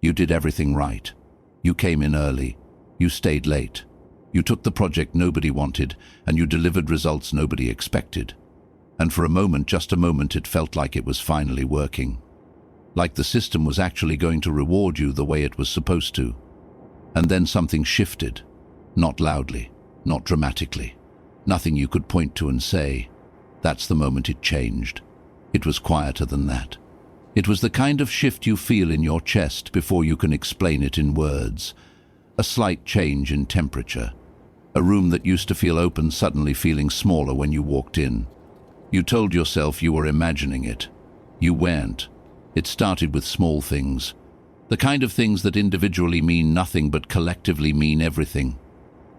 You did everything right. You came in early. You stayed late. You took the project nobody wanted, and you delivered results nobody expected. And for a moment, just a moment, it felt like it was finally working. Like the system was actually going to reward you the way it was supposed to. And then something shifted. Not loudly, not dramatically. Nothing you could point to and say, "That's the moment it changed." It was quieter than that. It was the kind of shift you feel in your chest before you can explain it in words. A slight change in temperature. A room that used to feel open suddenly feeling smaller when you walked in. You told yourself you were imagining it. You weren't. It started with small things. The kind of things that individually mean nothing but collectively mean everything.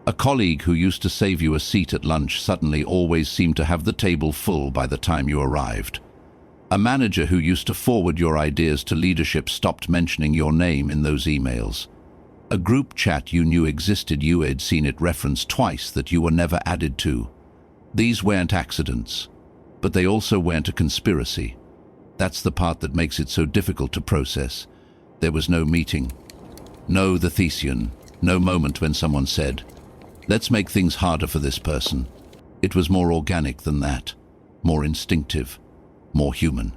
A colleague who used to save you a seat at lunch suddenly always seemed to have the table full by the time you arrived. A manager who used to forward your ideas to leadership stopped mentioning your name in those emails. A group chat you knew existed, you had seen it referenced twice that you were never added to. These weren't accidents, but they also weren't a conspiracy. That's the part that makes it so difficult to process. There was no meeting, no the Thesean, no moment when someone said, "Let's make things harder for this person." It was more organic than that, more instinctive, more human.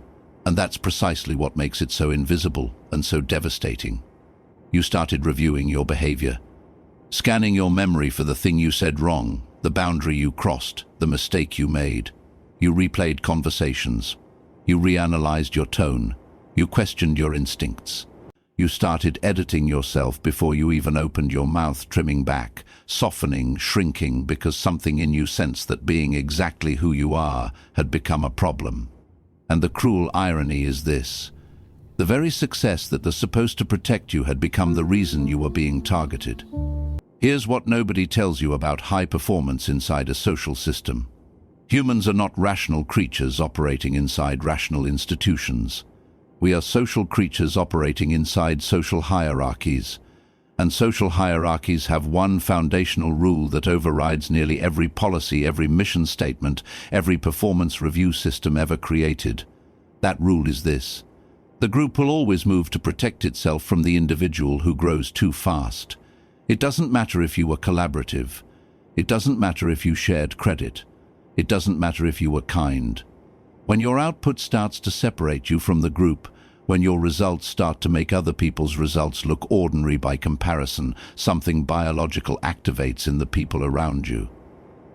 And that's precisely what makes it so invisible and so devastating. You started reviewing your behavior, scanning your memory for the thing you said wrong, the boundary you crossed, the mistake you made. You replayed conversations. You reanalyzed your tone. You questioned your instincts. You started editing yourself before you even opened your mouth, trimming back, softening, shrinking, because something in you sensed that being exactly who you are had become a problem. And the cruel irony is this. The very success that was supposed to protect you had become the reason you were being targeted. Here's what nobody tells you about high performance inside a social system. Humans are not rational creatures operating inside rational institutions. We are social creatures operating inside social hierarchies. And social hierarchies have one foundational rule that overrides nearly every policy, every mission statement, every performance review system ever created. That rule is this. The group will always move to protect itself from the individual who grows too fast. It doesn't matter if you were collaborative. It doesn't matter if you shared credit. It doesn't matter if you were kind. When your output starts to separate you from the group, when your results start to make other people's results look ordinary by comparison, something biological activates in the people around you.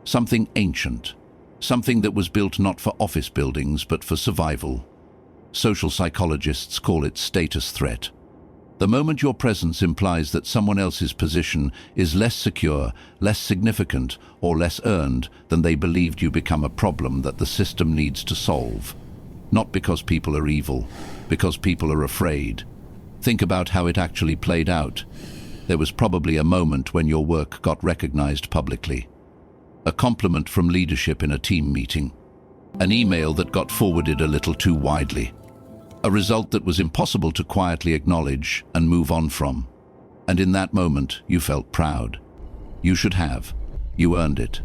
Something ancient. Something that was built not for office buildings but for survival. Social psychologists call it status threat. The moment your presence implies that someone else's position is less secure, less significant, or less earned than they believed, you become a problem that the system needs to solve. Not because people are evil, because people are afraid. Think about how it actually played out. There was probably a moment when your work got recognized publicly. A compliment from leadership in a team meeting. An email that got forwarded a little too widely. A result that was impossible to quietly acknowledge and move on from. And in that moment, you felt proud. You should have. You earned it.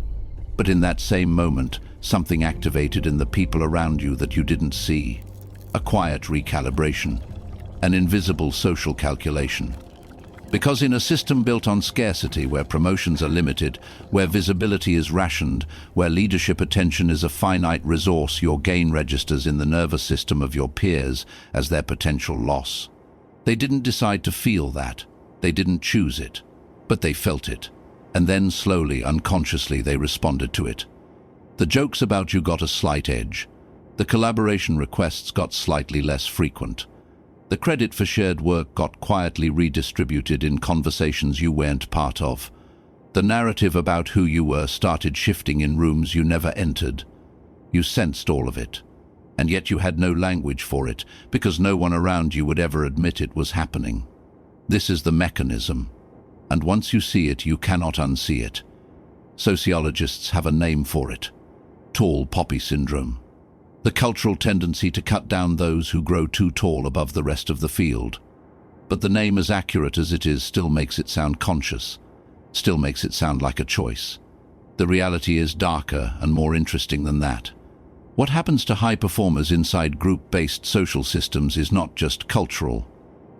But in that same moment, something activated in the people around you that you didn't see. A quiet recalibration. An invisible social calculation. Because in a system built on scarcity, where promotions are limited, where visibility is rationed, where leadership attention is a finite resource, your gain registers in the nervous system of your peers as their potential loss. They didn't decide to feel that. They didn't choose it. But they felt it. And then slowly, unconsciously, they responded to it. The jokes about you got a slight edge. The collaboration requests got slightly less frequent. The credit for shared work got quietly redistributed in conversations you weren't part of. The narrative about who you were started shifting in rooms you never entered. You sensed all of it. And yet you had no language for it, because no one around you would ever admit it was happening. This is the mechanism. And once you see it, you cannot unsee it. Sociologists have a name for it. Tall poppy syndrome. The cultural tendency to cut down those who grow too tall above the rest of the field. But the name, as accurate as it is, still makes it sound conscious, still makes it sound like a choice. The reality is darker and more interesting than that. What happens to high performers inside group-based social systems is not just cultural.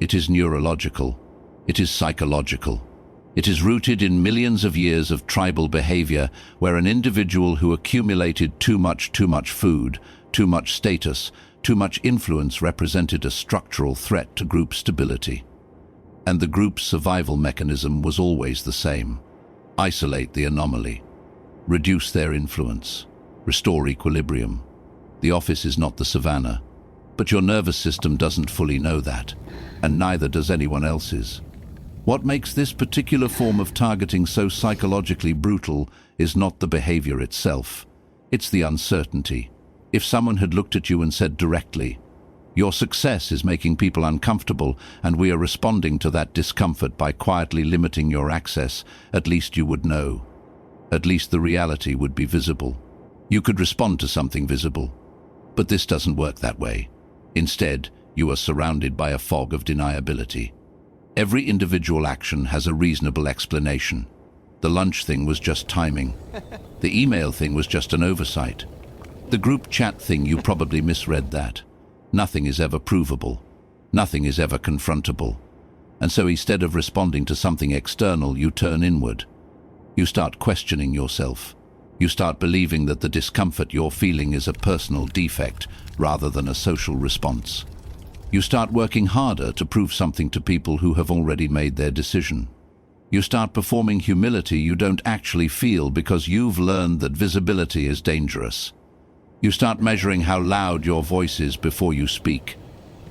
It is neurological. It is psychological. It is rooted in millions of years of tribal behavior where an individual who accumulated too much food, too much status, too much influence represented a structural threat to group stability. And the group's survival mechanism was always the same. Isolate the anomaly. Reduce their influence. Restore equilibrium. The office is not the savannah, but your nervous system doesn't fully know that, and neither does anyone else's. What makes this particular form of targeting so psychologically brutal is not the behavior itself. It's the uncertainty. If someone had looked at you and said directly, "Your success is making people uncomfortable, and we are responding to that discomfort by quietly limiting your access," at least you would know. At least the reality would be visible. You could respond to something visible. But this doesn't work that way. Instead, you are surrounded by a fog of deniability. Every individual action has a reasonable explanation. The lunch thing was just timing. The email thing was just an oversight. The group chat thing, you probably misread that. Nothing is ever provable. Nothing is ever confrontable. And so instead of responding to something external, you turn inward. You start questioning yourself. You start believing that the discomfort you're feeling is a personal defect rather than a social response. You start working harder to prove something to people who have already made their decision. You start performing humility you don't actually feel because you've learned that visibility is dangerous. You start measuring how loud your voice is before you speak.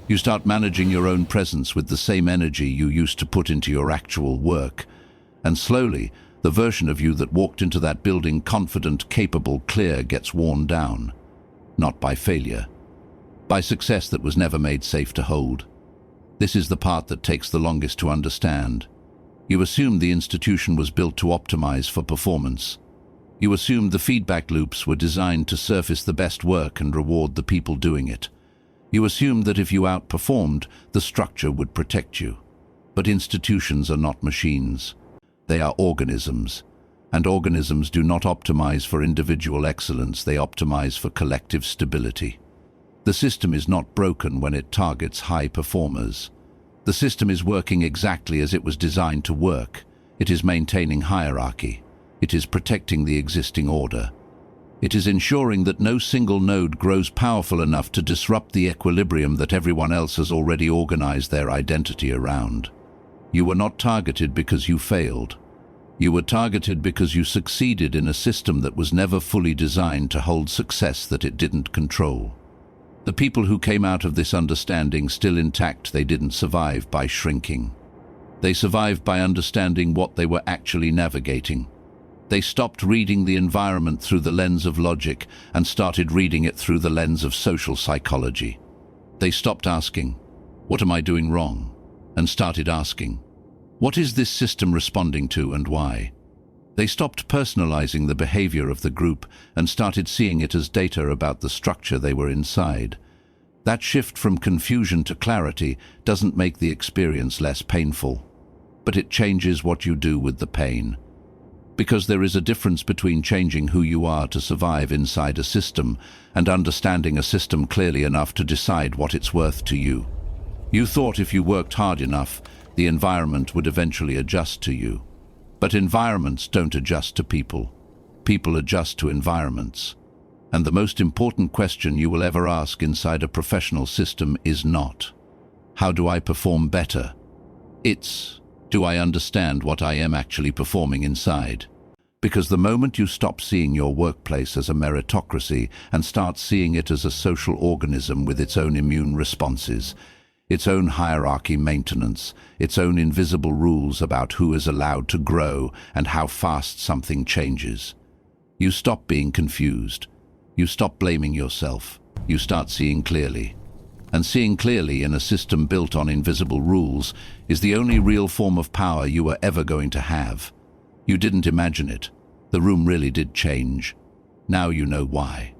You start managing your own presence with the same energy you used to put into your actual work. And slowly, the version of you that walked into that building confident, capable, clear gets worn down. Not by failure. By success that was never made safe to hold. This is the part that takes the longest to understand. You assumed the institution was built to optimize for performance. You assumed the feedback loops were designed to surface the best work and reward the people doing it. You assumed that if you outperformed, the structure would protect you. But institutions are not machines. They are organisms. And organisms do not optimize for individual excellence, they optimize for collective stability. The system is not broken when it targets high performers. The system is working exactly as it was designed to work. It is maintaining hierarchy. It is protecting the existing order. It is ensuring that no single node grows powerful enough to disrupt the equilibrium that everyone else has already organized their identity around. You were not targeted because you failed. You were targeted because you succeeded in a system that was never fully designed to hold success that it didn't control. The people who came out of this understanding still intact, they didn't survive by shrinking. They survived by understanding what they were actually navigating. They stopped reading the environment through the lens of logic and started reading it through the lens of social psychology. They stopped asking, "What am I doing wrong?" and started asking, "What is this system responding to and why?" They stopped personalizing the behavior of the group and started seeing it as data about the structure they were inside. That shift from confusion to clarity doesn't make the experience less painful, but it changes what you do with the pain. Because there is a difference between changing who you are to survive inside a system and understanding a system clearly enough to decide what it's worth to you. You thought if you worked hard enough, the environment would eventually adjust to you. But environments don't adjust to people. People adjust to environments. And the most important question you will ever ask inside a professional system is not, "How do I perform better?" It's, "Do I understand what I am actually performing inside?" Because the moment you stop seeing your workplace as a meritocracy and start seeing it as a social organism with its own immune responses, its own hierarchy maintenance, its own invisible rules about who is allowed to grow and how fast something changes. You stop being confused. You stop blaming yourself. You start seeing clearly. And seeing clearly in a system built on invisible rules is the only real form of power you are ever going to have. You didn't imagine it. The room really did change. Now you know why.